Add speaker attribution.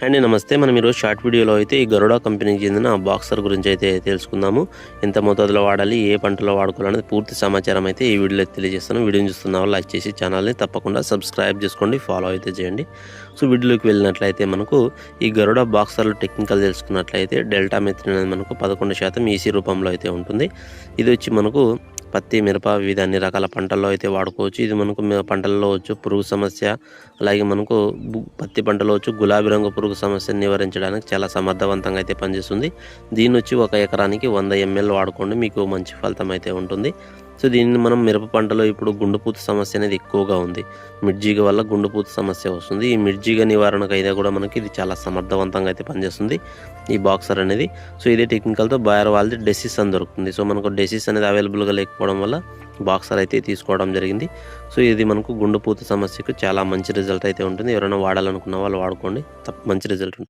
Speaker 1: అండి నమస్తే. మనం ఈరోజు షార్ట్ వీడియోలో అయితే ఈ గరుడ కంపెనీకి చెందిన బాక్సర్ గురించి అయితే తెలుసుకుందాము. ఎంత మోతాదులో వాడాలి, ఏ పంటలో వాడుకోవాలనేది పూర్తి సమాచారం అయితే ఈ వీడియోలో తెలియజేస్తాను. వీడియోని చూస్తున్న వాళ్ళు లైక్ చేసి ఛానల్ని తప్పకుండా సబ్స్క్రైబ్ చేసుకోండి, ఫాలో అయితే చేయండి. సో వీడియోలోకి వెళ్ళినట్లయితే మనకు ఈ గరుడ బాక్సర్లు టెక్నికల్ తెలుసుకున్నట్లయితే డెల్టా మెథిన్ అనేది మనకు 11% ఈసీ రూపంలో అయితే ఉంటుంది. ఇది వచ్చి మనకు పత్తి, మిరప వివిధ అన్ని రకాల పంటల్లో అయితే వాడుకోవచ్చు. ఇది మనకు పంటల్లో వచ్చు పురుగు సమస్య, అలాగే మనకు పత్తి పంటలో వచ్చు గులాబీ రంగు పురుగు సమస్యను నివారించడానికి చాలా సమర్థవంతంగా అయితే పనిచేస్తుంది. దీన్ని వచ్చి 1 ఎకరానికి 100 ml వాడుకోండి, మీకు మంచి ఫలితం అయితే ఉంటుంది. సో దీన్ని మనం మిరప పంటలో ఇప్పుడు గుండుపూత సమస్య అనేది ఎక్కువగా ఉంది. మిర్జీగ వల్ల గుండుపూత సమస్య వస్తుంది. ఈ మిర్జీగ నివారణకు అయితే కూడా మనకి ఇది చాలా సమర్థవంతంగా అయితే పనిచేస్తుంది ఈ బాక్సర్ అనేది. సో ఇదే టెక్నికల్తో బాయర్ వాళ్ళది డెసిస్ అని దొరుకుతుంది. సో మనకు డెసిస్ అనేది అవైలబుల్గా లేకపోవడం వల్ల బాక్సర్ అయితే తీసుకోవడం జరిగింది. సో ఇది మనకు గుండుపూత సమస్యకు చాలా మంచి రిజల్ట్ అయితే ఉంటుంది. ఎవరైనా వాడాలనుకున్న వాళ్ళు వాడుకోండి, మంచి రిజల్ట్ ఉంటుంది.